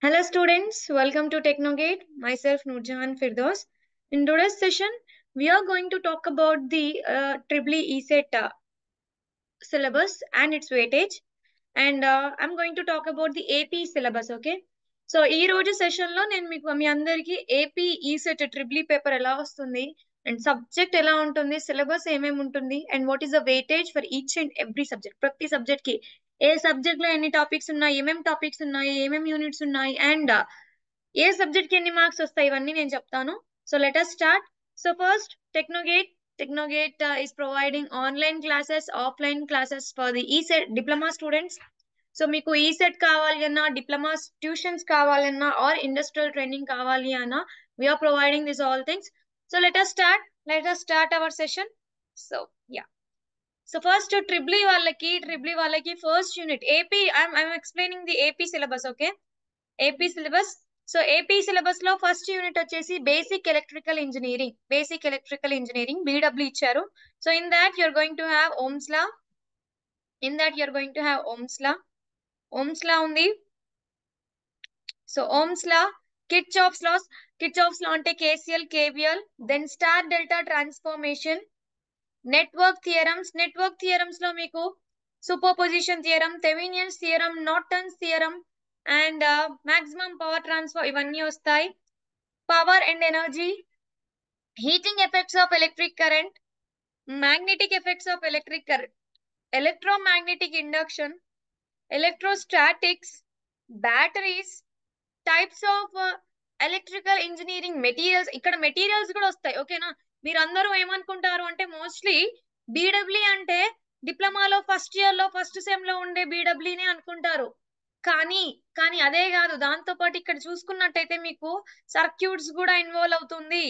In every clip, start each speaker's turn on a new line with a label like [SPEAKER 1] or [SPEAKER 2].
[SPEAKER 1] Hello students, welcome to Technogate. Myself Nurjahan Firdaus. In today's session, we are going to talk about the EEE ESET syllabus and its weightage. And I'm going to talk about the AP syllabus, okay? So ఈ రోజు session లో నేను మీకు మీ అందరికి AP ECET triple paper ఎలా వస్తుంది and subject ఎలా ఉంటుంది, సిలబస్ ఏమేమి ఉంటుంది and what is the weightage for each and every subject. ప్రతి సబ్జెక్ట్ కి ఏ సబ్జెక్ట్ లో ఎన్ని టాపిక్స్ ఉన్నాయి, ఏమేమి టాపిక్స్ ఉన్నాయి, ఏమేమి యూనిట్స్ ఉన్నాయి అండ్ ఏ సబ్జెక్ట్ కి ఎన్ని మార్క్స్ వస్తాయి, ఇవన్నీ నేను చెప్తాను. So let us start. So first Technogate is providing online classes, offline classes for the ESET diploma students. So మీకు ఈసెట్ కావాలి అన్నా, డిప్లొమా ట్యూషన్స్ కావాలన్నా ఆర్ ఇండస్ట్రియల్ ట్రైనింగ్ కావాలి అన్నా, we're providing this all things. So let us start our session. So yeah, so first triple వాళ్ళకి first unit AP. I'm explaining the AP syllabus, okay? AP syllabus. So AP syllabus లో first unit వచ్చేసి basic electrical engineering BW ఇచ్చారు. So in that you're going to have Ohm's law ఉంది. So Ohm's లా, Kirchhoff's law అంటే KCL, KVL, then star delta transformation, network theorems లో మీకు superposition theorem, Thevenin's theorem, Norton's theorem and maximum power transfer ఇవన్నీ వస్తాయి. Power and energy, heating effects of electric current, magnetic effects of electric current, electromagnetic induction, electrostatics, batteries, types of electrical engineering materials. ఇక్కడ materials కూడా వస్తాయి, ఓకేనా? మీరు అందరూ ఏమనుకుంటారు అంటే మోస్ట్లీ బీడబ్ల్యూ అంటే డిప్లొమాలో ఫస్ట్ ఇయర్ లో ఫస్ట్ సెమ్ లో ఉండే బీడబ్ల్యూనే అనుకుంటారు. కానీ అదే కాదు. దాంతో పాటు ఇక్కడ చూసుకున్నట్టయితే మీకు సర్క్యూట్స్ కూడా ఇన్వాల్వ్ అవుతుంది,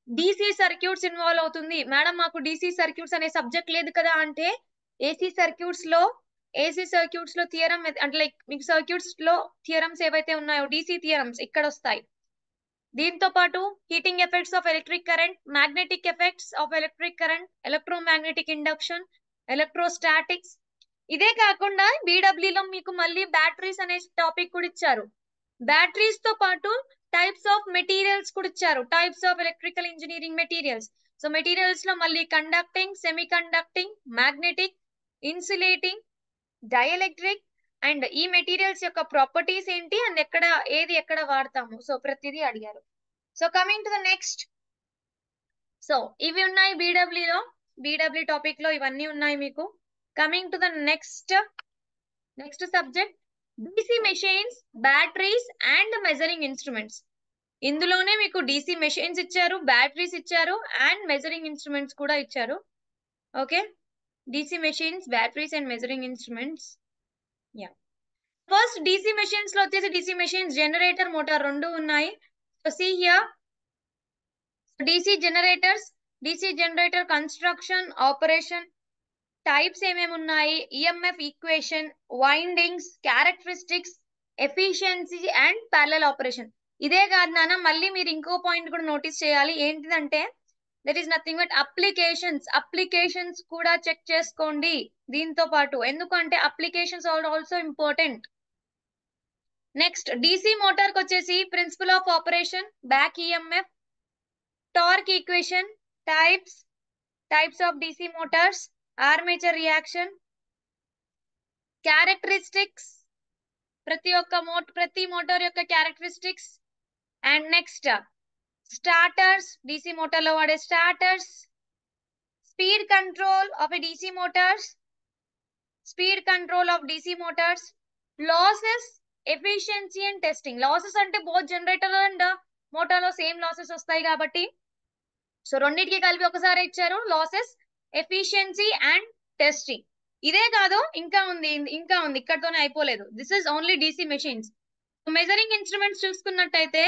[SPEAKER 1] డిసి సర్క్యూట్స్ ఇన్వాల్వ్ అవుతుంది. మేడం మాకు డిసి సర్క్యూట్స్ అనే సబ్జెక్ట్ లేదు కదా అంటే, ఏసీ సర్క్యూట్స్ లో థియరం అంటే లైక్ మీకు సర్క్యూట్స్ లో థియరమ్స్ ఏవైతే ఉన్నాయో డిసి థియరమ్స్ ఇక్కడ వస్తాయి. దీంతో పాటు heating effects of electric current, magnetic effects of electric current, electromagnetic induction, electrostatics. ఇదే కాకుండా బీడబ్ల్యూలో మీకు మళ్ళీ బ్యాటరీస్ అనే టాపిక్ కూడా ఇచ్చారు. బ్యాటరీస్ తో పాటు టైప్స్ ఆఫ్ మెటీరియల్స్ కూడా ఇచ్చారు, types of electrical engineering materials. So materials లో మళ్ళీ conducting, semi conducting, magnetic, insulating, dielectric and ఈ మెటీరియల్స్ యొక్క ప్రాపర్టీస్ ఏంటి అండ్ ఏది ఎక్కడ వాడతాము, సో ప్రతిదీ అడిగారు. So coming to the next. So ఇవి ఉన్నాయి బీడబ్ల్యూ టాపిక్ లో ఇవన్నీ ఉన్నాయి మీకు. Coming to the next subject, DC machines, batteries and measuring instruments. ఇందులోనే మీకు డిసి మెషిన్స్ ఇచ్చారు, బ్యాటరీస్ ఇచ్చారు అండ్ మెజరింగ్ ఇన్స్ట్రుమెంట్స్ కూడా ఇచ్చారు, okay? DC machines, batteries and measuring instruments. Ya, first DC machines లో వచ్చేసి డిసి మెషిన్స్, జనరేటర్, మోటార్ రెండు ఉన్నాయి. So see here, DC generator construction, operation, types ఏమేమి ఉన్నాయి, EMF equation, windings, characteristics, efficiency and parallel operation. ఇదే కాదు నాన్న, మళ్ళీ మీరు ఇంకో పాయింట్ కూడా నోటీస్ చేయాలి. ఏంటిదంటే that is nothing but applications కూడా చెక్ చేసుకోండి దీంతో పాటు, ఎందుకంటే applications are also important. Next DC motor కి వచ్చేసి principle of operation, back EMF, torque equation, types of DC motors, armature reaction, characteristics, ప్రతి మోటార్ యొక్క characteristics. And next starters, DC motor లో వాడే starters, speed control of DC motors, losses, efficiency and testing. Losses అంటే both generator and motor లో same losses వస్తాయి కాబట్టి, so రెండింటికి కలిపి ఒకసారి ఇచ్చారు, లాసెస్, ఎఫిషియన్సీ అండ్ టెస్టింగ్. ఇదే కాదు ఇంకా ఉంది, ఇక్కడతోనే అయిపోలేదు. This is only DC machines. Measuring instruments చూసుకున్నట్టయితే,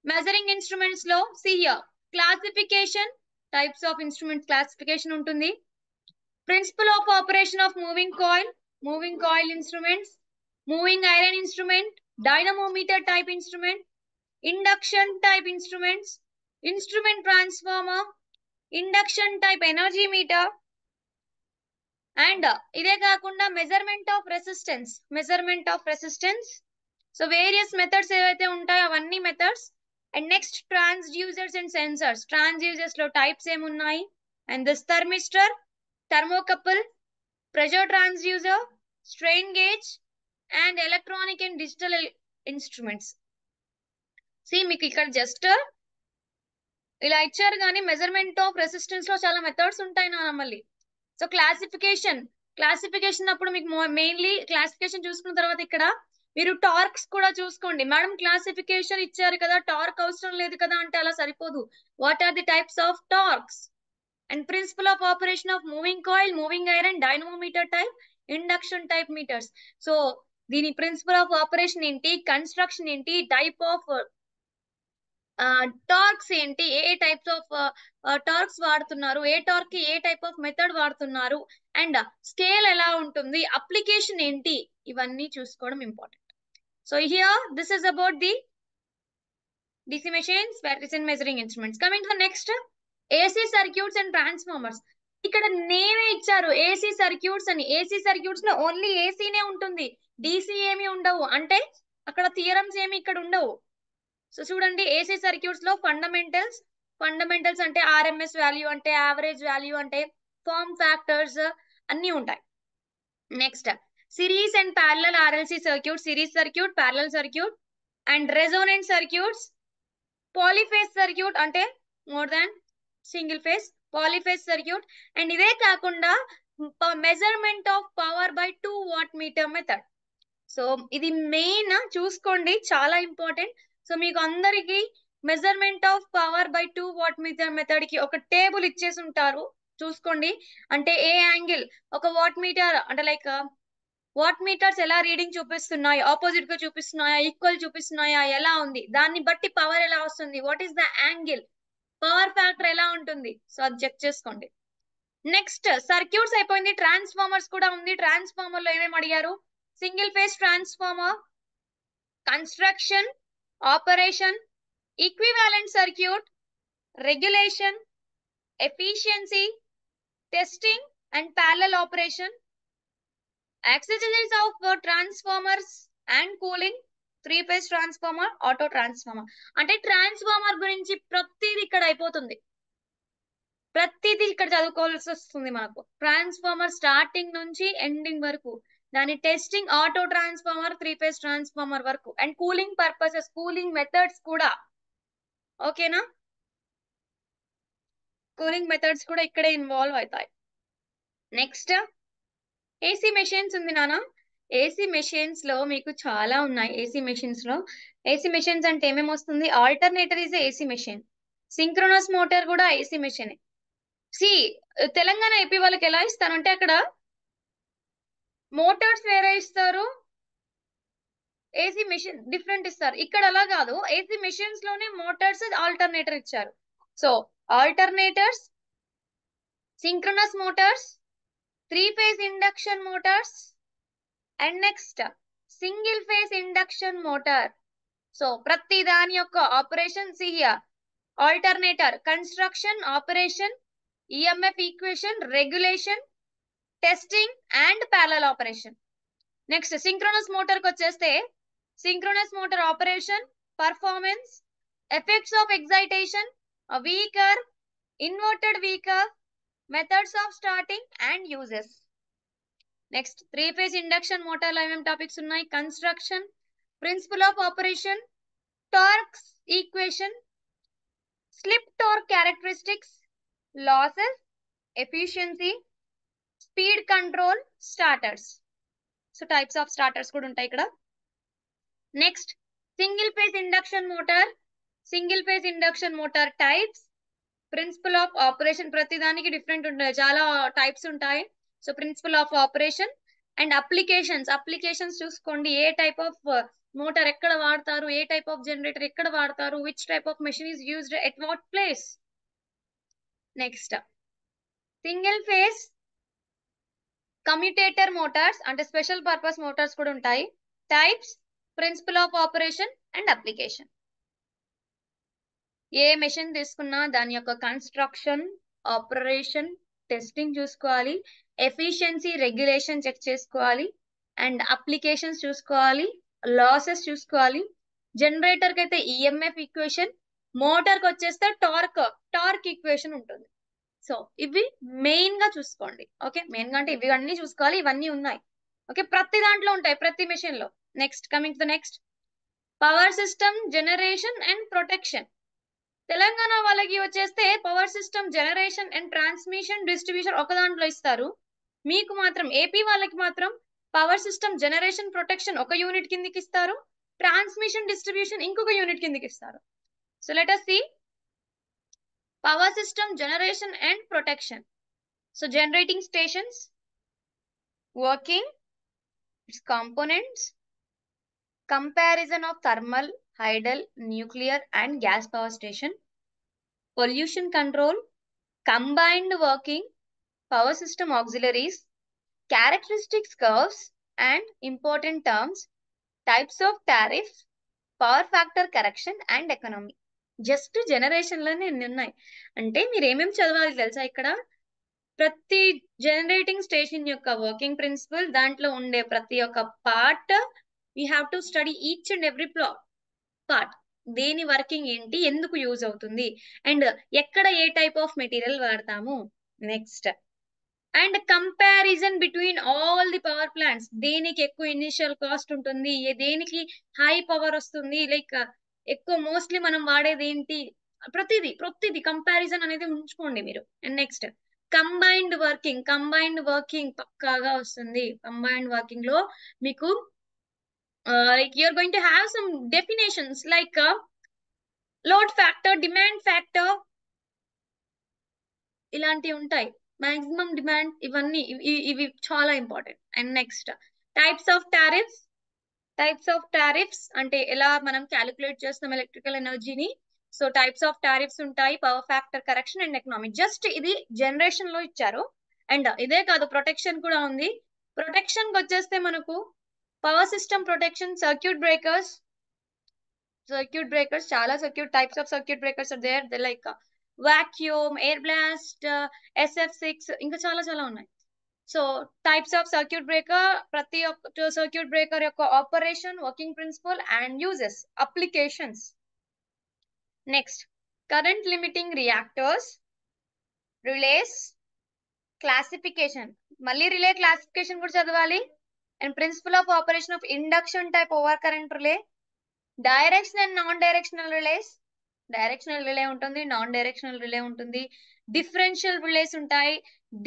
[SPEAKER 1] మెజరింగ్ ఇన్స్ట్రుమెంట్స్ లో సిహియర్ classification, types of instruments classification ఉంటుంది. Principle of operation of moving coil instruments, moving iron instrument, dynamometer type instrument, induction type instruments, instrument transformer, induction type energy meter. And ఇదే కాకుండా measurement of resistance, so various methods ఏవైతే ఉంటాయో అవన్నీ methods. And next transducers and sensors. Transducers లో types ఏమున్నాయి? And this thermistor, thermocouple, pressure transducer, strain gauge and electronic and digital instruments. మీకు ఇక్కడ just ఇలా ఇచ్చారు కానీ మెజర్మెంట్ ఆఫ్ రెసిస్టెన్స్ లో చాలా మెథడ్స్ ఉంటాయి నా మళ్ళీ. సో క్లాసిఫికేషన్ అప్పుడు మీకు మెయిన్లీ క్లాసిఫికేషన్ చూసుకున్న తర్వాత ఇక్కడ మీరు టార్క్స్ కూడా చూసుకోండి. మేడం క్లాసిఫికేషన్ ఇచ్చారు కదా, టార్క్ అవసరం లేదు కదా అంటే అలా సరిపోదు. What are the types of torques and principle of operation of moving coil, moving iron, dynamometer type, induction type meters. So దీని ప్రిన్సిపల్ ఆఫ్ ఆపరేషన్ ఏంటి, కన్స్ట్రక్షన్ ఏంటి, టైప్ ఆఫ్ టార్క్స్ ఏంటి, ఏ టైప్స్ ఆఫ్ టార్క్స్ వాడుతున్నారు, ఏ torque కి ఏ type of method వాడుతున్నారు, అండ్ స్కేల్ ఎలా ఉంటుంది, అప్లికేషన్ ఏంటి, ఇవన్నీ చూసుకోవడం important. So here this is about the DC machines, precision measuring instruments. Coming to the next, AC circuits and transformers. ఇక్కడ నేమే ఇచ్చారు AC సర్క్యూట్స్ అని. AC సర్క్యూట్స్ లో ఓన్లీ ఏసీనే ఉంటుంది, DC ఏమి ఉండవు. అంటే అక్కడ థియరమ్స్ ఏమి ఇక్కడ ఉండవు. సో చూడండి, AC సర్క్యూట్స్ లో ఫండమెంటల్స్ అంటే RMS వాల్యూ అంటే, యావరేజ్ వాల్యూ అంటే, ఫార్మ్ ఫ్యాక్టర్స్ అన్ని ఉంటాయి. Next series and parallel RLC circuit, series circuit, parallel circuit and resonant circuits, polyphase circuit అంటే more than single phase, polyphase circuit. And ఇదే కాకుండా measurement of power by 2 watt meter method. So ఇది main చూసుకోండి, చాలా important. So మీకు అందరికి measurement of power by 2 watt meter method కి ఒక టేబుల్ ఇచ్చేసి ఉంటారు, చూసుకోండి. అంటే ఏ యాంగిల్ ఒక వాట్ మీటర్ అంటే లైక్ వాట్ మీటర్స్ ఎలా రీడింగ్ చూపిస్తున్నాయి, ఆపోజిట్ గా చూపిస్తున్నాయా, ఈక్వల్ చూపిస్తున్నాయా, ఎలా ఉంది, దాన్ని బట్టి పవర్ ఎలా వస్తుంది, what is the angle, power factor ఎలా ఉంటుంది. సో అది చెక్ చేసుకోండి. నెక్స్ట్ సర్క్యూట్స్ అయిపోయింది, ట్రాన్స్ఫార్మర్స్ కూడా ఉంది. ట్రాన్స్ఫార్మర్ లో ఏమేమి అడిగారు? Single phase transformer, construction, operation, equivalent circuit, regulation, efficiency, testing and parallel operation. Accessories of transformers and cooling, 3-phase transformer, auto transformer. అంటే ట్రాన్స్ఫార్మర్ గురించి ప్రతిదీ ఇక్కడ అయిపోతుంది, ప్రతిదీ ఇక్కడ చదువుకోవాల్సి వస్తుంది మనకు. ట్రాన్స్ఫార్మర్ స్టార్టింగ్ నుంచి ఎండింగ్ వరకు, దాని testing, auto transformer, 3-phase transformer వరకు, and cooling purposes, cooling methods కూడా. ఓకేనా, కూలింగ్ మెథడ్స్ కూడా ఇక్కడే ఇన్వాల్వ్ అవుతాయి. నెక్స్ట్ ఏసీ మెషిన్స్ ఉంది నాన్న. ఏసీ మెషిన్స్ లో మీకు చాలా ఉన్నాయి. ఏసీ మెషిన్స్ అంటే ఏమేమి వస్తుంది? Alternator is AC machine, synchronous motor కూడా ఏసీ మెషిన్. తెలంగాణ ఏపీ వాళ్ళకి ఎలా ఇస్తారంటే అక్కడ మోటార్స్ వేరే ఇస్తారు, ఏసీ మెషిన్ డిఫరెంట్ ఇస్తారు. ఇక్కడ అలా కాదు, ఏసీ మెషిన్స్ లోనే మోటార్స్ ఆల్టర్నేటర్ ఇచ్చారు. So alternators, synchronous Motors, 3-phase induction Motors and next single phase induction motor. So ప్రతి దాని యొక్క operation here, alternator, construction, operation, EMF equation, regulation, testing and parallel operation. Next synchronous motor కి వచ్చేస్తే synchronous motor operation, performance, effects of excitation, weaker, inverted weaker, methods of starting and uses. Next 3-phase induction motor లో ఏమేం topics ఉన్నాయి? Construction, principle of operation, torques equation, slip torque characteristics, losses, efficiency, speed control, starters. So types of starters కూడా ఉంటాయి ఇక్కడ. Next single phase induction motor types, principle of operation, ప్రతి దానికి different ఉంటాయి, చాలా టైప్స్ ఉంటాయి. So principle of operation and applications చూసుకోండి. ఏ టైప్ ఆఫ్ మోటార్ ఎక్కడ వాడతారు, ఏ టైప్ ఆఫ్ జనరేటర్ ఎక్కడ వాడతారు, which type of machine is used at what place. Next single phase commutator motors అంటే స్పెషల్ పర్పస్ మోటార్స్ కూడా ఉంటాయి. Types, principle of operation and application. ఏ మెషిన్ తీసుకున్నా దాని యొక్క కన్స్ట్రక్షన్, ఆపరేషన్, టెస్టింగ్ చూసుకోవాలి, ఎఫిషియన్సీ, రెగ్యులేషన్ చెక్ చేసుకోవాలి, అండ్ అప్లికేషన్స్ చూసుకోవాలి, లాసెస్ చూసుకోవాలి. జనరేటర్ కి అయితే ఈఎంఎఫ్ ఈక్వేషన్, మోటార్ కి వచ్చేస్తే టార్క్ ఈక్వేషన్ ఉంటుంది. సో ఇవి మెయిన్ గా చూసుకోండి. ఓకే, మెయిన్ గా అంటే ఇవి అన్ని చూసుకోవాలి, ఇవన్నీ ఉన్నాయి. ఓకే, ప్రతి దాంట్లో ఉంటాయి, ప్రతి మెషిన్ లో. Next, coming to next, power system generation and protection. Telangana వాళ్ళకి వచ్చేస్తే power system generation and transmission distribution ఒక దాంట్లో ఇస్తారు. మీకు మాత్రం ఏపీ వాళ్ళకి మాత్రం పవర్ సిస్టమ్ జనరేషన్ ప్రొటెక్షన్ ఒక యూనిట్ కిందకి ఇస్తారు, ట్రాన్స్మిషన్ డిస్ట్రిబ్యూషన్ ఇంకొక యూనిట్ కిందకి ఇస్తారు. So let us see power system generation and protection. So generating stations, working, its components, comparison of thermal, hydel, nuclear and gas power station, pollution control, combined working, power system auxiliaries, characteristics curves and important terms, types of tariff, power factor correction and economy. Just generation లోనే ఎన్ని ఉన్నాయి అంటే మీరు ఏమేమి చదవాలి తెలుసా? ఇక్కడ ప్రతి జనరేటింగ్ స్టేషన్ యొక్క వర్కింగ్ ప్రిన్సిపల్, దాంట్లో ఉండే ప్రతి ఒక్క part we have to study each and every part. దేని వర్కింగ్ ఏంటి, ఎందుకు యూజ్ అవుతుంది, అండ్ ఎక్కడ ఏ టైప్ ఆఫ్ మెటీరియల్ వాడతాము. Next, and comparison between all the power plants. దేనికి ఎక్కువ ఇనిషియల్ కాస్ట్ ఉంటుంది, దేనికి హై పవర్ వస్తుంది, లైక్ ఎక్కువ మోస్ట్లీ మనం వాడేది ఏంటి, ప్రతిదీ కంపారిజన్ అనేది ఉంచుకోండి మీరు. అండ్ నెక్స్ట్, కంబైన్డ్ వర్కింగ్ పక్కాగా వస్తుంది. కంబైన్డ్ వర్కింగ్ లో మీకు like you're going to have some definitions like load factor, demand factor, ఇలాంటివి ఉంటాయి. మాక్సిమం డిమాండ్, ఇవన్నీ ఇవి చాలా important. And next, types of tariffs అంటే ఎలా మనం క్యాలిక్యులేట్ చేస్తాం ఎలక్ట్రికల్ ఎనర్జీని. సో టైప్స్ ఆఫ్ టారిఫ్స్ ఉంటాయి, power factor correction and economic. Just ఇది జనరేషన్ లో ఇచ్చారు. అండ్ ఇదే కాదు, ప్రొటెక్షన్ కూడా ఉంది. ప్రొటెక్షన్ కి వచ్చేస్తే మనకు power system protection, circuit breakers, చాలా types of circuit breakers are there, like vacuum, air blast, SF6, ఇంకా చాలా ఉన్నాయి. So types of circuit breaker, ప్రతి ఒక్క సర్క్యూట్ బ్రేకర్ యొక్క operation, working principle and uses, applications. Next, current limiting reactors, relays, classification, మళ్ళీ relay classification కూడా చదవాలి. And principle of operation of induction type over current relay, direction and non directional relays. Directional relay ఉంటుంది, non directional relay ఉంటుంది, differential relays ఉంటాయి,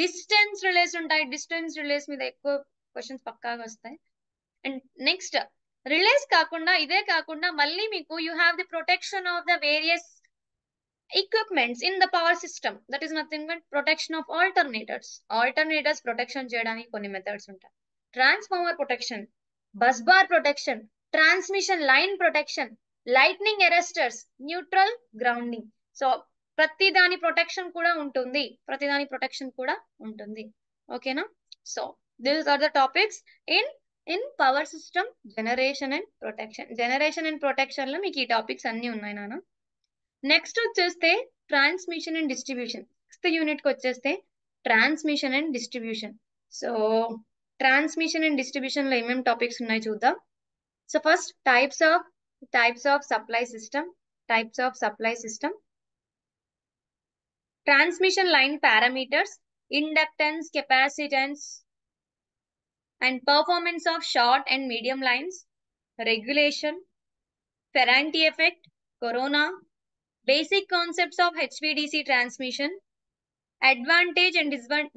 [SPEAKER 1] distance relays ఉంటాయి. Distance relays మీద ఎక్కువ questions పక్కాగా వస్తాయి. అండ్ నెక్స్ట్, రిలేస్ కాకుండా ఇదే కాకుండా మళ్ళీ మీకు you have the protection of the various equipments in the power system. That is nothing but protection of alternators protection చేయడానికి కొన్ని మెథడ్స్ ఉంటాయి. Transformer protection, bus bar protection, transmission line protection, lightning arresters, neutral grounding. So ప్రతి దాని protection కూడా ఉంటుంది. ఓకేనా? So these are the topics in power system generation and protection లో మీకు ఈ టాపిక్స్ అన్ని ఉన్నాయి నాన్న. నెక్స్ట్ వచ్చేస్తే transmission and distribution. 6th unit కి వచ్చేస్తే transmission and distribution. So transmission and distribution లో ఏమేమి టాపిక్స్ ఉన్నాయి చూద్దాం. So first, types of supply system, transmission line parameters, inductance, capacitance and performance of short and medium lines, regulation, Ferranti effect, corona, basic concepts of HVDC transmission, advantage and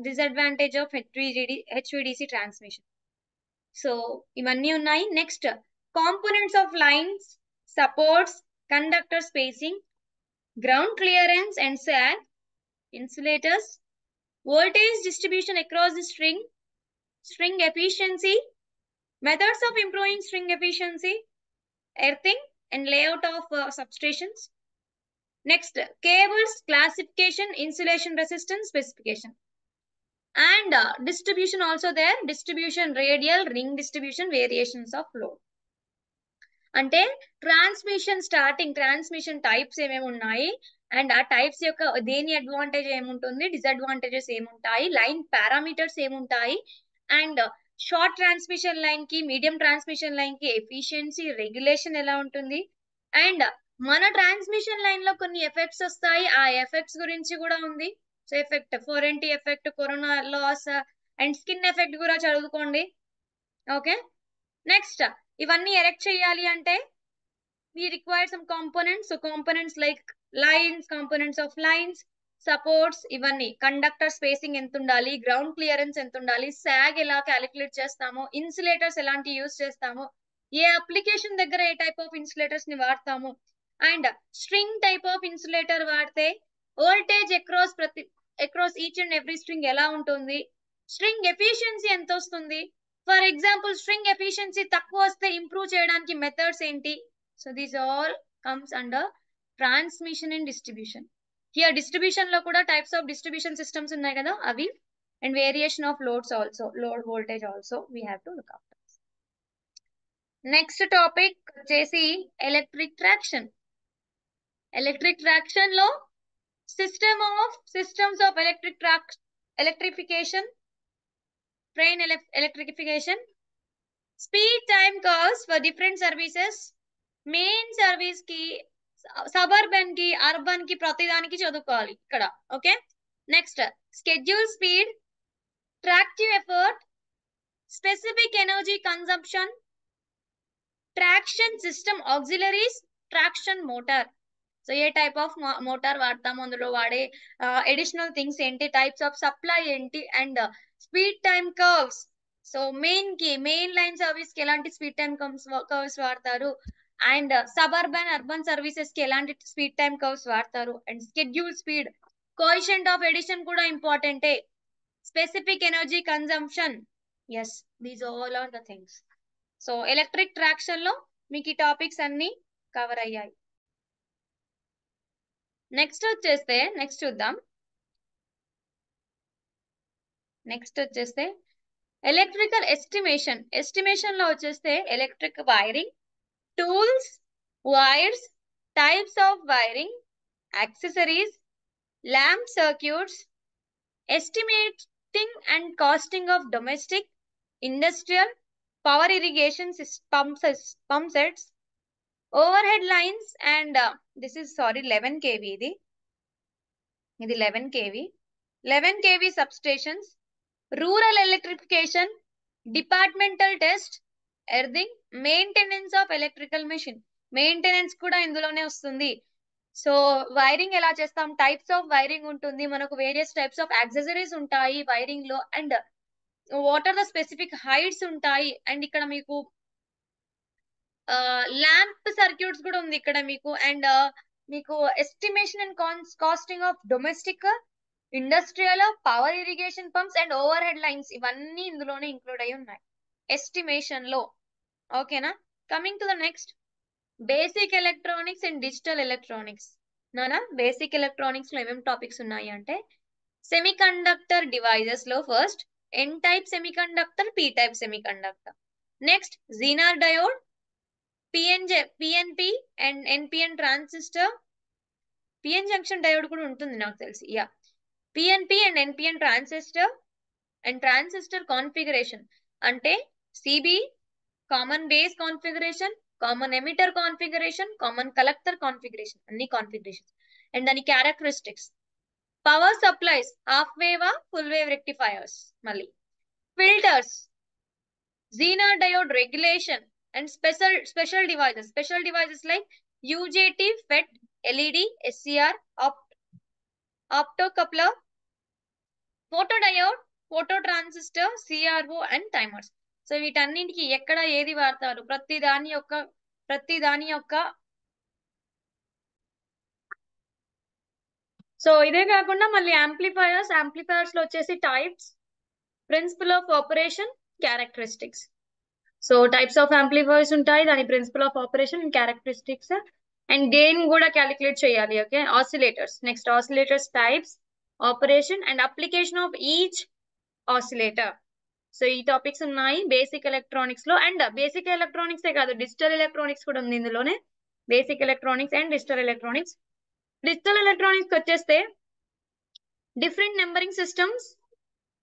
[SPEAKER 1] disadvantage of HVDC transmission. So ivanni unnai. Next, components of lines, supports, conductor spacing, ground clearance and sag, insulators, voltage distribution across the string efficiency, methods of improving string efficiency, earthing and layout of substations. Next, cables classification, insulation resistance specification, and distribution also there. Distribution, radial, ring distribution, variations of load. అంటే transmission types ఏమేమి ఉన్నాయి, and ఆ types యొక్క దేని advantage ఏముంటుంది, disadvantages ఏముంటాయి, line parameters ఏముంటాయి, and short transmission line కి మీడియం ట్రాన్స్మిషన్ లైన్ కి ఎఫిషియన్సీ రెగ్యులేషన్ ఎలా ఉంటుంది, అండ్ మన ట్రాన్స్మిషన్ లైన్ లో కొన్ని ఎఫెక్ట్స్ వస్తాయి, ఆ ఎఫెక్ట్స్ గురించి కూడా ఉంది. So effect Ferranti effect, corona loss and skin effect కూడా చదువుకోండి. ఓకే, నెక్స్ట్ ఇవన్నీ ఎరెక్ట్ చేయాలి అంటే we require some components. So components like lines, components of lines, supports, ఇవన్నీ కండక్టర్ స్పేసింగ్ ఎంత ఉండాలి, గ్రౌండ్ క్లియరెన్స్ ఎంత ఉండాలి, సాగ్ ఎలా క్యాలిక్యులేట్ చేస్తాము, ఇన్సులేటర్స్ ఎలాంటి యూజ్ చేస్తాము, ఏ అప్లికేషన్ దగ్గర ఏ టైప్ ఆఫ్ ఇన్సులేటర్స్ ని వాడతాము, and string type of insulator వాడితే voltage across each and every string ఎలా ఉంటుంది, స్ట్రింగ్ ఎఫిషియన్సీ ఎంత వస్తుంది, ఫర్ ఎగ్జాంపుల్ స్ట్రింగ్ ఎఫిషియన్సీ తక్కువ వస్తే ఇంప్రూవ్ చేయడానికి మెథడ్స్ ఏంటి. So these all comes under transmission and distribution. Here distribution lo kuda types of distribution systems unnai kada avi, and variation of loads also, load voltage also we have to look after. Next topic chesi electric traction. Electric traction lo systems of electrification, train electrification, speed time curves for different services, main service కి, suburban కి, urban కి, ప్రతిదానికి చదువుకోవాలి ఇక్కడ. Okay, next schedule speed, tractive effort, specific energy consumption, traction system auxiliaries, traction motor. So ఏ type of motor వాడతాము, అందులో వాడే అడిషనల్ థింగ్స్ ఏంటి, టైప్స్ ఆఫ్ సప్లై ఏంటి, and speed time curves. So main line service కి ఎలాంటి speed time curves వాడతారు, and suburban urban services కి ఎలాంటి స్పీడ్ టైమ్ కర్వ్స్ వాడతారు, and schedule speed, coefficient of adhesion కూడా ఇంపార్టెంటే, specific energy consumption. Yes, these all are the things. So electric traction లో మీకు ఈ టాపిక్స్ అన్ని కవర్ అయ్యాయి. నెక్స్ట్ చూద్దాం. నెక్స్ట్ వచ్చేస్తే ఎలక్ట్రికల్ ఎస్టిమేషన్ లో వచ్చేస్తే electric wiring, tools, wires, types of wiring, accessories, lamp circuits, estimating and costing of domestic, industrial, power irrigation pump sets, overhead lines, and this is 11 kV ఇది 11 kV 11 kV substations, rural electrification, departmental test, earthing, maintenance of electrical machine. Maintenance కూడా ఇందులోనే వస్తుంది. So wiring ఎలా చేస్తాం, types of wiring ఉంటుంది, మనకు various types of accessories ఉంటాయి wiring లో, and what are the specific heights ఉంటాయి, అండ్ ఇక్కడ మీకు ల్యాంప్ సర్క్యూట్స్ కూడా ఉంది ఇక్కడ మీకు, అండ్ మీకు estimation and costing of domestic, industrial, power irrigation pumps and overhead lines, ఇవన్నీ ఇందులోనే ఇంక్లూడ్ అయి ఉన్నాయి ఎస్టిమేషన్ లో. ఓకేనా, coming to the next, basic electronics and digital electronics. నానా బేసిక్ ఎలక్ట్రానిక్స్ లో ఏమేమి టాపిక్స్ ఉన్నాయి అంటే, సెమీ కండక్టర్ డివైజెస్ లో first N type semiconductor, P type semiconductor. Next zener diode, PNP and NPN transistor. PN junction diode కూడా ఉంటుంది నాకు తెలిసి. Yeah, PNP and NPN transistor and transistor configuration అంటే CB, common base configuration, common emitter configuration, common collector configuration, అన్ని configurations and దాని characteristics. Power supplies, half wave, full wave rectifiers. మళ్ళీ filters, zener diode regulation and special devices like UJT, FET, LED, SCR, optocoupler, photo diode, photo transistor, CRO and timers. So వీటన్నింటికి ఎక్కడ ఏది వాడతారు, ప్రతి దాని యొక్క so ఇదే కాకుండా మళ్ళీ యాంప్లిఫైయర్స్ లో వచ్చేసి types, principle of operation, characteristics. So types of amplifiers ఉంటాయి, దాని principle of operation and characteristics, and gain కూడా క్యాలిక్యులేట్ చేయాలి. Okay, oscillators. Next oscillators types, operation and application of each oscillator. So ఈ టాపిక్స్ ఉన్నాయి basic electronics లో. And basic electronics ఏ కాదు, digital electronics కూడా ఉంది ఇందులోనే. Basic electronics and digital electronics. Digital electronics వచ్చేస్తే different numbering systems,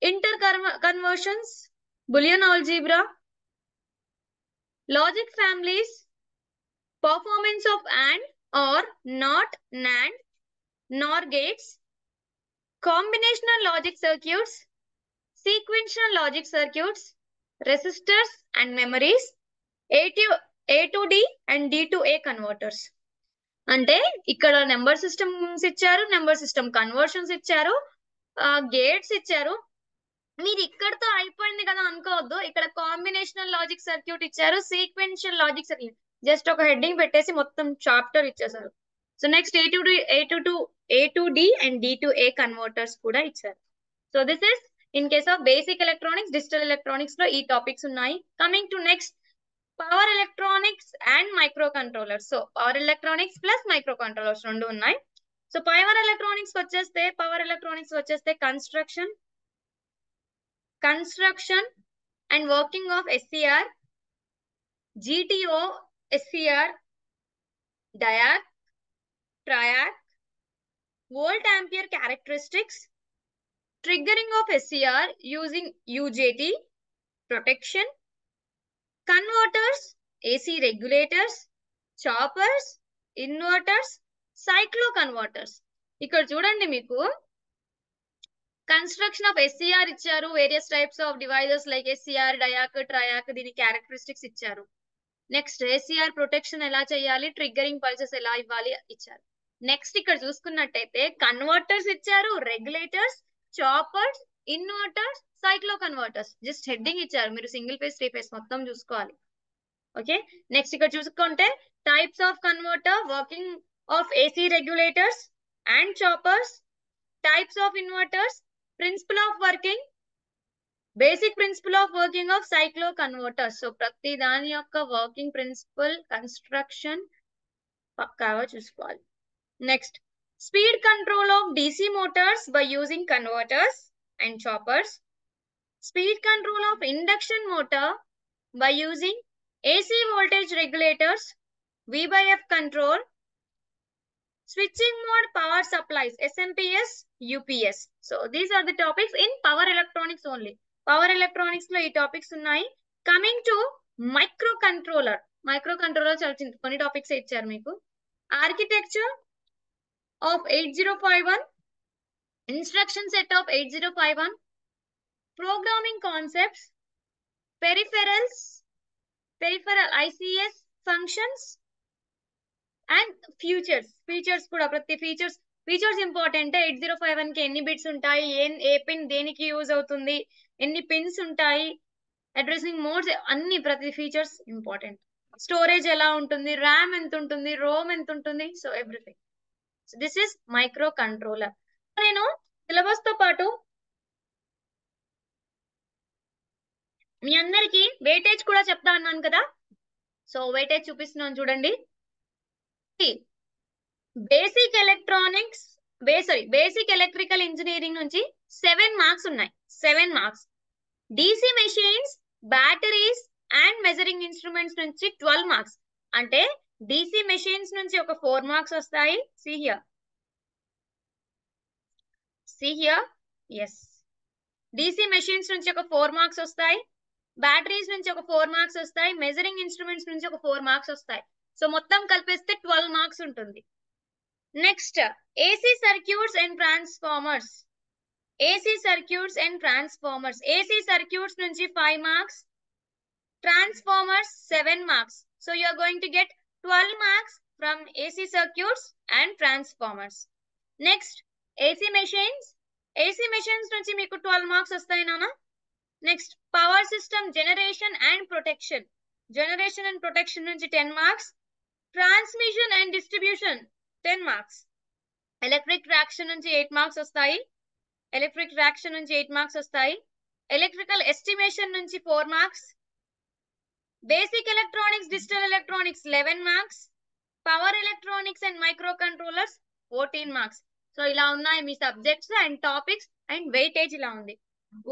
[SPEAKER 1] inter conversions, Boolean algebra, logic families, performance of AND or not NAND, NOR gates, combinational logic circuits, sequential logic circuits, resistors and memories, A to D and D to A converters. అంటే ఇక్కడ number systems ఇచ్చారు, number system conversions ఇచ్చారు, gates ఇచ్చారు. మీరు ఇక్కడతో అయిపోయింది కదా అనుకోవద్దు. ఇక్కడ కాంబినేషనల్ లాజిక్ సర్క్యూట్ ఇచ్చారు, సీక్వెన్షియల్ లాజిక్ సర్క్యూట్, జస్ట్ ఒక హెడ్డింగ్ పెట్టేసి మొత్తం చాప్టర్ ఇచ్చేసారు. So next A to D and D to A converters కూడా ఇచ్చారు. So this is in case of basic electronics, digital electronics లో ఈ టాపిక్స్ ఉన్నాయి. Coming to next power electronics and micro controllers. So power electronics plus micro controllers రెండు ఉన్నాయి. So power electronics వచ్చేస్తే construction and working of SCR, GTO, SCR, diac, triac, volt ampere characteristics, triggering of SCR using UJT, protection, converters, AC regulators, choppers, inverters, cycloconverters. ఇక్కడ చూడండి మీకు construction of SCR ఇచ్చారు, various types of devices like SCR, డయాక్, TRIAC, దీని characteristics ఇచ్చారు. Next SCR protection ఎలా చేయాలి, triggering pulses ఎలా ఇవ్వాలి ఇచ్చారు. నెక్స్ట్ ఇక్కడ చూసుకున్నట్టయితే కన్వర్టర్స్ ఇచ్చారు, regulators, choppers, inverters, సైక్లో converters. Just heading ఇచ్చారు, మీరు సింగిల్ ఫేజ్, 3 ఫేజ్ మొత్తం చూసుకోవాలి. ఓకే, నెక్స్ట్ ఇక్కడ చూసుకుంటే types of converter, working of AC regulators and choppers, types of inverters, principle of working, basic principle of working of cyclo converters. So ప్రతి దాని యొక్క working principle, construction పక్కాగా చూసుకోవాలి. Next speed control of DC motors by using converters and choppers, speed control of induction motor by using AC voltage regulators, V/F control, switching mode power supplies, SMPS, UPS. So these are the topics in power electronics only. Power electronics లో ఈ topics ఉన్నాయి. Coming to micro controller. Micro controller కొన్ని topics ఇచ్చారు మీకు. Architecture of 8051, instruction set of 8051, programming concepts, peripheral ICS functions and features కూడా. ప్రతి features important. 8051 కి ఎన్ని బిట్స్ ఉంటాయి, ఏ పిన్ దేనికి యూజ్ అవుతుంది, ఎన్ని పిన్స్ ఉంటాయి, అడ్రసింగ్ మోడ్స్, అన్ని ప్రతి ఫీచర్స్ ఇంపార్టెంట్. స్టోరేజ్ ఎలా ఉంటుంది, ర్యామ్ ఎంత ఉంటుంది, రోమ్ ఎంత ఉంటుంది, so everything. So this is micro controller. నేను సిలబస్ తో పాటు మీ అందరికి వెయిటేజ్ కూడా చెప్తా అన్నాను కదా. సో వెయిటేజ్ చూపిస్తున్నాను చూడండి. బేసిక్ ఎలక్ట్రికల్ ఇంజనీరింగ్ నుంచి 7 మార్క్స్ ఉన్నాయి. 7 marks. DC machines, batteries and measuring instruments నుంచి 12 మార్క్స్. అంటే DC మెషిన్స్ నుంచి ఒక 4 మార్క్స్ వస్తాయి. See here, yes. DC machines నుంచి ఒక 4 మార్క్స్ వస్తాయి, బ్యాటరీస్ నుంచి ఒక 4 మార్క్స్ వస్తాయి, మెజరింగ్ ఇన్స్ట్రుమెంట్స్ నుంచి ఒక 4 మార్క్స్ వస్తాయి. సో మొత్తం కలిపేస్తే 12 మార్క్స్ ఉంటుంది. Next AC circuits and transformers. AC circuits నుంచి 5 marks, transformers 7 marks. So you are going to get 12 marks from AC circuits and transformers. Next AC machines నుంచి మీకు 12 మార్క్స్ వస్తాయి నాన్న. Next power system generation and protection నుంచి 10 marks, transmission and distribution 10 marks, electric traction నుంచి 8 marks వస్తాయి, electrical estimation నుంచి 4 marks, basic electronics, digital electronics 11 marks, power electronics and microcontrollers 14 marks. So ఇలా ఉన్నాయి మీ subjects and topics and weightage ఇలా ఉంది.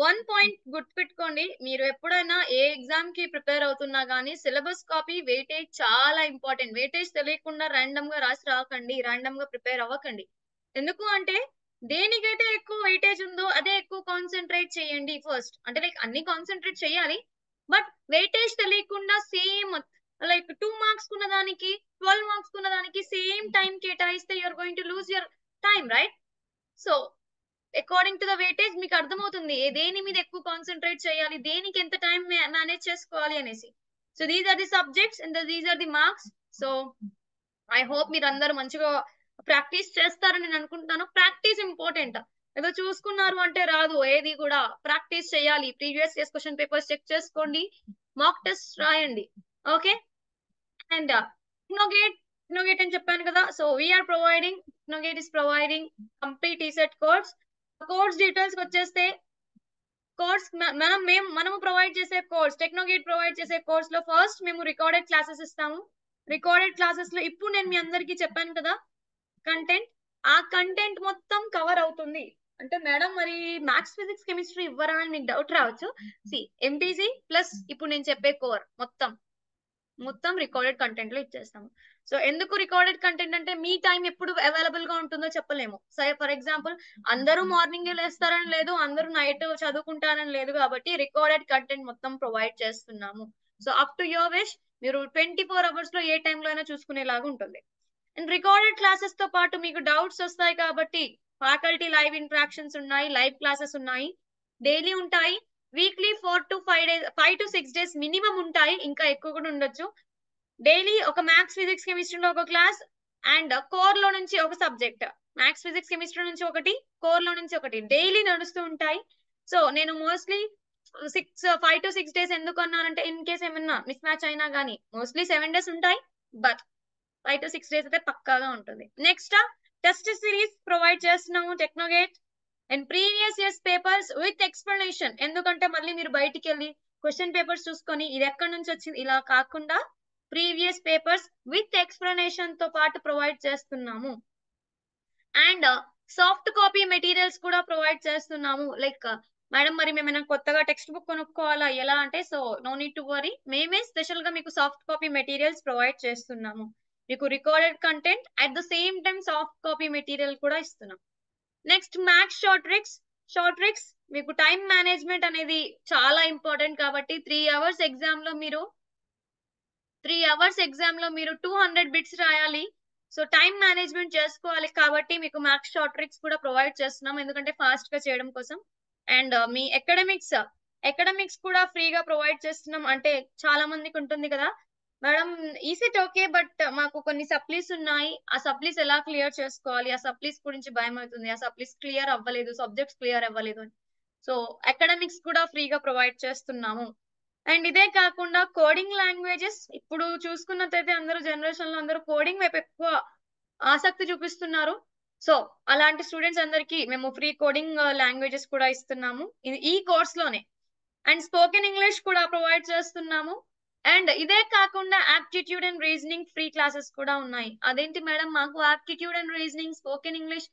[SPEAKER 1] 1 point గుర్తుపెట్టుకోండి, మీరు ఎప్పుడైనా ఏ ఎగ్జామ్ కి ప్రిపేర్ అవుతున్నా కానీ సిలబస్ కాపీ, వెయిటేజ్ చాలా ఇంపార్టెంట్. వెయిటేజ్ తెలియకుండా ర్యాండమ్ గా రాసి రాకండి, ర్యాండమ్ గా ప్రిపేర్ అవ్వకండి. ఎందుకు అంటే దేనికైతే ఎక్కువ వెయిటేజ్ ఉందో అదే ఎక్కువ కాన్సన్ట్రేట్ చేయండి ఫస్ట్. అంటే లైక్ అన్ని కాన్సన్ట్రేట్ చేయాలి. బట్ వెయిటేజ్ తెలియకుండా సేమ్ లైక్ 2 మార్క్స్ కున్న దానికి 12 మార్క్స్ కున్న దానికి సేమ్ టైం కేటాయిస్తే you are going to lose your time, right? So according to the weightage మీకు అర్థమవుతుంది దేని మీద ఎక్కువ కాన్సన్ట్రేట్ చేయాలి, దేనికి ఎంత టైం మేనేజ్ చేసుకోవాలి అనేసి. So these are the subjects and these are the marks. So I hope మీరు అందరూ మంచిగా ప్రాక్టీస్ చేస్తారని నేను అనుకుంటున్నాను. Practice important. ఏదో చూసుకున్నారు అంటే రాదు ఏది కూడా. ప్రాక్టీస్ చేయాలి. Previous years question papers check చేసుకోండి, మాక్ టెస్ట్ రాయండి. ఓకే. అండ్ టెక్నోగేట్ అని చెప్పాను కదా. So we're providing, Technogate is providing complete ECET course. Course details వచ్చేస్తే కోర్స్ మనము ప్రొవైడ్ చేసే కోర్స్, టెక్నోగేట్ ప్రొవైడ్ చేసే కోర్స్ లో ఫస్ట్ మేము రికార్డెడ్ క్లాసెస్ ఇస్తాము. రికార్డెడ్ క్లాసెస్ లో ఇప్పుడు నేను మీ అందరికి చెప్పాను కదా కంటెంట్, ఆ కంటెంట్ మొత్తం కవర్ అవుతుంది. అంటే మేడం మరి మ్యాథ్స్ ఫిజిక్స్ కెమిస్ట్రీ ఇవ్వరా అని మీకు డౌట్ రావచ్చు. ఎంపీసీ ప్లస్ ఇప్పుడు నేను చెప్పే కోర్ మొత్తం రికార్డెడ్ కంటెంట్ లో ఇచ్చేస్తాము. సో ఎందుకు రికార్డెడ్ కంటెంట్ అంటే మీ టైం ఎప్పుడు అవైలబుల్ గా ఉంటుందో చెప్పలేము. సరే ఫర్ ఎగ్జాంపుల్ అందరూ మార్నింగ్ లేస్తారని లేదు, అందరూ నైట్ చదువుకుంటారని లేదు, కాబట్టి రికార్డెడ్ కంటెంట్ మొత్తం ప్రొవైడ్ చేస్తున్నాము. So up to your wish, మీరు 24 hours లో ఏ టైంలో అయినా చూసుకునేలాగా ఉంటుంది. అండ్ రికార్డెడ్ క్లాసెస్ తో పాటు మీకు డౌట్స్ వస్తాయి కాబట్టి ఫ్యాకల్టీ లైవ్ ఇంటరాక్షన్స్ ఉన్నాయి, లైవ్ క్లాసెస్ ఉన్నాయి, డైలీ ఉంటాయి. Weekly 4 to 5 days, 5 to 6 days minimum ఉంటాయి, ఇంకా ఎక్కువ కూడా ఉండొచ్చు. డైలీ ఒక మ్యాథ్స్ ఫిజిక్స్ కెమిస్ట్రీలో ఒక క్లాస్ అండ్ కోర్ లో నుంచి ఒక సబ్జెక్ట్, మ్యాథ్స్ ఫిజిక్స్ కెమిస్ట్రీ నుంచి ఒకటి, కోర్ లో నుంచి ఒకటి డైలీ నడుస్తూ ఉంటాయి. సో నేను మోస్ట్లీ 5 to 6 days ఎందుకు అన్నానంటే ఇన్ కేస్ ఏమన్నా మిస్ మ్యాచ్ అయినా కానీ మోస్ట్లీ 7 days ఉంటాయి, బట్ 5 to 6 days అయితే పక్కాగా ఉంటుంది. నెక్స్ట్ టెస్ట్ సిరీస్ ప్రొవైడ్ చేస్తున్నాము Technogate and previous years papers with explanation. ఎందుకంటే మళ్ళీ మీరు బయటికి వెళ్ళి క్వశ్చన్ పేపర్స్ చూసుకొని ఇది ఎక్కడి నుంచి వచ్చింది ఇలా కాకుండా ప్రీవియస్ పేపర్స్ విత్ ఎక్స్ప్లెనేషన్ తో పాటు ప్రొవైడ్ చేస్తున్నాము. అండ్ సాఫ్ట్ కాపీ మెటీరియల్స్ కూడా ప్రొవైడ్ చేస్తున్నాము. లైక్ మేడం మరి మేము కొత్తగా టెక్స్ట్ బుక్ కొనుక్కోవాలా ఎలా అంటే, so no need to worry, మేమే స్పెషల్ గా మీకు సాఫ్ట్ కాపీ మెటీరియల్స్ ప్రొవైడ్ చేస్తున్నాము. మీకు recorded content at the same time soft copy material కూడా ఇస్తున్నాం. Next maths short tricks. మీకు టైం మేనేజ్మెంట్ అనేది చాలా ఇంపార్టెంట్ కాబట్టి 3 hours ఎగ్జామ్ లో మీరు 200 బిట్స్ రాయాలి. సో టైం మేనేజ్మెంట్ చేసుకోవాలి కాబట్టి మీకు మ్యాథ్స్ షార్ట్ ట్రిక్స్ కూడా ప్రొవైడ్ చేస్తున్నాం, ఎందుకంటే ఫాస్ట్ గా చేయడం కోసం. అండ్ మీ ఎకడమిక్స్ కూడా ఫ్రీగా ప్రొవైడ్ చేస్తున్నాం. అంటే చాలా మందికి ఉంటుంది కదా మేడం ఈసెట్ ఓకే బట్ మాకు కొన్ని సప్లీస్ ఉన్నాయి, ఆ సప్లీస్ ఎలా క్లియర్ చేసుకోవాలి, ఆ సప్లీస్ గురించి భయం అవుతుంది, ఆ సప్లీస్ క్లియర్ అవ్వలేదు, సబ్జెక్ట్స్ క్లియర్ అవ్వలేదు అని. సో అకాడమిక్స్ కూడా ఫ్రీగా ప్రొవైడ్ చేస్తున్నాము. అండ్ ఇదే కాకుండా కోడింగ్ లాంగ్వేజెస్, ఇప్పుడు చూసుకున్నట్టయితే అందరూ జనరేషన్ లో అందరూ కోడింగ్ వైపు ఎక్కువ ఆసక్తి చూపిస్తున్నారు. సో అలాంటి స్టూడెంట్స్ అందరికీ మేము ఫ్రీ కోడింగ్ లాంగ్వేజెస్ కూడా ఇస్తున్నాము ఇది ఈ కోర్స్ లోనే. అండ్ స్పోకెన్ ఇంగ్లీష్ కూడా ప్రొవైడ్ చేస్తున్నాము. అండ్ ఇదే కాకుండా aptitude and reasoning free classes కూడా ఉన్నాయి. అదేంటి మేడం మాకు aptitude and reasoning spoken English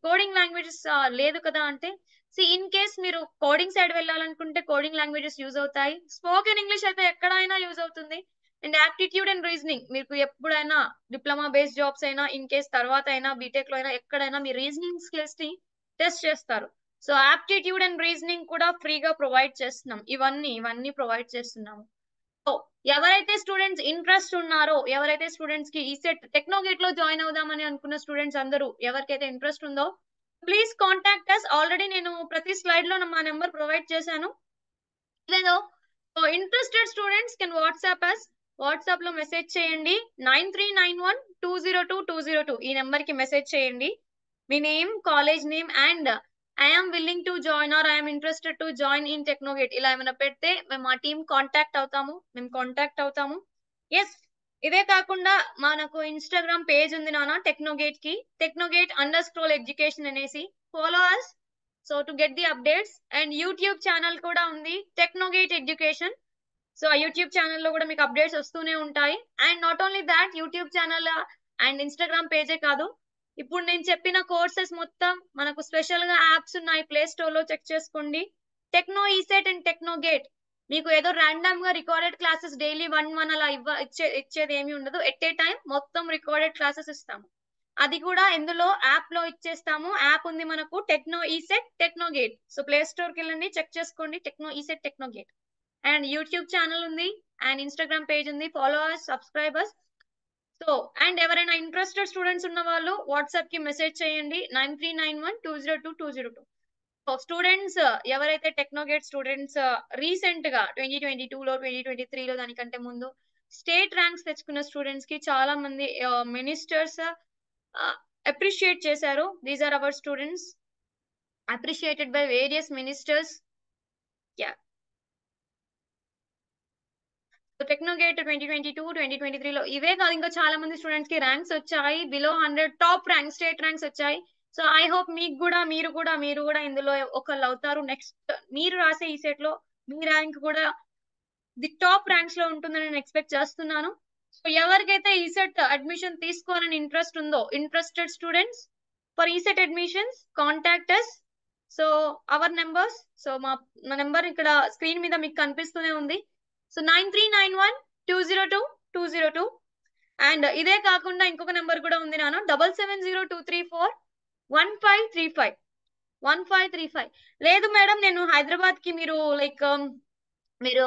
[SPEAKER 1] coding languages లేదు కదా అంటే, ఇన్ కేస్ మీరు కోడింగ్ సైడ్ వెళ్ళాలనుకుంటే కోడింగ్ లాంగ్వేజెస్ యూజ్ అవుతాయి, స్పోకెన్ ఇంగ్లీష్ అయితే ఎక్కడైనా యూజ్ అవుతుంది. అండ్ ఆప్టిట్యూడ్ అండ్ రీజనింగ్ మీకు ఎప్పుడైనా డిప్లొమా బేస్డ్ జాబ్స్ అయినా ఇన్ కేస్ తర్వాత అయినా బీటెక్ లో అయినా ఎక్కడైనా మీ రీజనింగ్ స్కిల్స్ ని టెస్ట్ చేస్తారు. సో ఆప్టిట్యూడ్ అండ్ రీజనింగ్ కూడా ఫ్రీగా ప్రొవైడ్ చేస్తున్నాం. ఇవన్నీ ప్రొవైడ్ చేస్తున్నాము. సో ఎవరైతే స్టూడెంట్స్ ఇంట్రెస్ట్ ఉన్నారో, ఎవరైతే స్టూడెంట్స్ కి ఈ సెట్ టెక్నోగేట్ లో జాయిన్ అవుదామని అనుకున్న స్టూడెంట్స్ అందరూ ఎవరికైతే ఇంట్రెస్ట్ ఉందో ప్లీజ్ కాంటాక్ట్ us. ఆల్రెడీ నేను ప్రతి స్లైడ్ లో మా నెంబర్ ప్రొవైడ్ చేశాను. లేదో interested students can WhatsApp us. WhatsApp లో మెసేజ్ చేయండి 9391202202 ఈ నెంబర్ కి మెసేజ్ చేయండి. మీ name, college name and I'm willing to join or I'm interested to join in Technogate ఇలా ఏమైనా పెడితే మేము మా టీం కాంటాక్ట్ అవుతాము. ఎస్, ఇదే కాకుండా మనకు ఇన్స్టాగ్రామ్ పేజ్ ఉంది నాన్న టెక్నోగేట్_ఎడ్యుకేషన్ అనేసి. Follow us so to get the updates. And YouTube channel కూడా ఉంది టెక్నోగేట్ ఎడ్యుకేషన్. సో ఆ యూట్యూబ్ ఛానల్లో కూడా మీకు అప్డేట్స్ వస్తూనే ఉంటాయి. And not only that, YouTube channel and Instagram పేజే కాదు, ఇప్పుడు నేను చెప్పిన కోర్సెస్ మొత్తం మనకు స్పెషల్ గా యాప్స్ ఉన్నాయి, ప్లే స్టోర్ లో చెక్ చేసుకోండి. టెక్నో ఈసెట్ అండ్ టెక్నోగేట్ మీకు ఏదో ర్యాండమ్ గా రికార్డెడ్ క్లాసెస్ డైలీ 1 అలా ఇచ్చేది ఏమి ఉండదు. ఎట్ ఏ టైం మొత్తం రికార్డెడ్ క్లాసెస్ ఇస్తాము. అది కూడా ఎందులో యాప్ లో ఇచ్చేస్తాము. యాప్ ఉంది మనకు techno ECET techno gate. So play store కి వెళ్ళండి, చెక్ చేసుకోండి techno ECET techno gate. And YouTube channel ఉంది అండ్ ఇన్స్టాగ్రామ్ పేజ్ ఉంది. Followers, subscribers. సో అండ్ ఎవరైనా ఇంట్రెస్టెడ్ స్టూడెంట్స్ ఉన్న వాళ్ళు వాట్సాప్ కి మెసేజ్ చేయండి 9391202202. సో స్టూడెంట్స్ ఎవరైతే టెక్నోగేట్ స్టూడెంట్స్ రీసెంట్ గా 2022లో 2023లో దానికంటే ముందు స్టేట్ ర్యాంక్స్ తెచ్చుకున్న స్టూడెంట్స్ కి చాలా మంది మినిస్టర్స్ అప్రిషియేట్ చేశారు. These are our students appreciated by various ministers. Yeah, Technogate 2022-2023లో ఇవే కాదు, ఇంకా చాలా మంది స్టూడెంట్స్ కి ర్యాంక్స్ వచ్చాయి. Below 100 top rank state ranks వచ్చాయి. సో ఐ హోప్ మీకు కూడా మీరు కూడా ఇందులో ఒకళ్ళు అవుతారు. నెక్స్ట్ మీరు రాసే ఈ సెట్ లో మీ ర్యాంక్ కూడా ది టాప్ ర్యాంక్స్ లో ఉంటుందని నేను ఎక్స్పెక్ట్ చేస్తున్నాను. సో ఎవరికైతే ఈసెట్ అడ్మిషన్ తీసుకోవాలని ఇంట్రెస్ట్ ఉందో, interested students for ECET admissions contact us. So our numbers, so మా నెంబర్ ఇక్కడ స్క్రీన్ మీద మీకు కనిపిస్తూనే ఉంది. సో 9391202202. అండ్ ఇదే కాకుండా ఇంకొక నెంబర్ కూడా ఉంది నాన్న, 7702341535. లేదు మేడం నేను హైదరాబాద్ కి మీరు లైక్ మీరు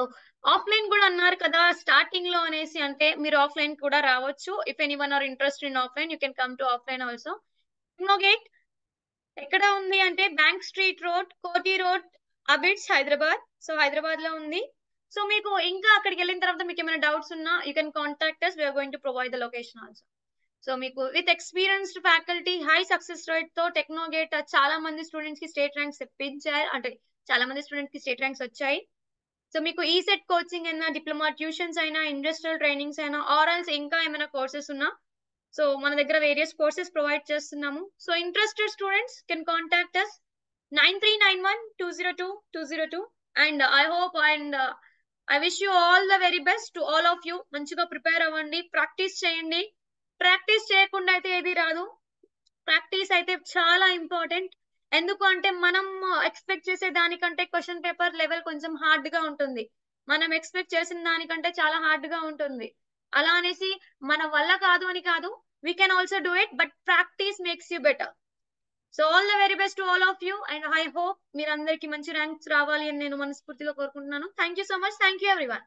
[SPEAKER 1] ఆఫ్లైన్ కూడా అన్నారు కదా స్టార్టింగ్ లో అనేసి, అంటే మీరు ఆఫ్లైన్ కూడా రావచ్చు. If anyone are interested in offline you can come to offline also. Technogate ఎక్కడ ఉంది అంటే bank street road, Koti road, Abids, Hyderabad. So Hyderabad లో ఉంది. సో మీకు ఇంకా అక్కడికి వెళ్ళిన తర్వాత మీకు ఏమైనా డౌట్స్ ఉన్నా you can contact us. We're going to provide the location also. So మీకు with experienced faculty, high success rate తో టెక్నోగేట్ చాలా మంది స్టూడెంట్స్ కి స్టేట్ ర్యాంక్స్ తెప్పించారు, అంటే చాలా మంది స్టూడెంట్స్ కి స్టేట్ ర్యాంక్స్ వచ్చాయి. సో మీకు ఈసెట్ కోచింగ్ అయినా, డిప్లొమా ట్యూషన్స్ అయినా, ఇండస్ట్రియల్ ట్రైనింగ్స్ అయినా, ఆర్ఎల్స్ ఇంకా ఏమైనా కోర్సెస్ ఉన్నా, సో మన దగ్గర వేరియస్ కోర్సెస్ ప్రొవైడ్ చేస్తున్నాము. So interested students can contact us 9391202202. And I hope and I wish you all the very best to all of you. మంచిగా ప్రిపేర్ అవ్వండి, ప్రాక్టీస్ చేయండి. ప్రాక్టీస్ చేయకుండా అయితే ఏది రాదు. ప్రాక్టీస్ అయితే చాలా ఇంపార్టెంట్. ఎందుకు అంటే మనం ఎక్స్పెక్ట్ చేసే దానికంటే క్వశ్చన్ పేపర్ లెవెల్ కొంచెం హార్డ్ గా ఉంటుంది. మనం ఎక్స్పెక్ట్ చేసిన దానికంటే చాలా హార్డ్ గా ఉంటుంది. అలా అనేసి మన వల్ల కాదు అని కాదు, we can also do it, but practice makes you better. So all the very best to all of you and I hope మీరందరికీ మంచి ర్యాంక్స్ రావాలి అని నేను మనస్ఫూర్తిగా కోరుకుంటున్నాను. Thank you so much. Thank you everyone.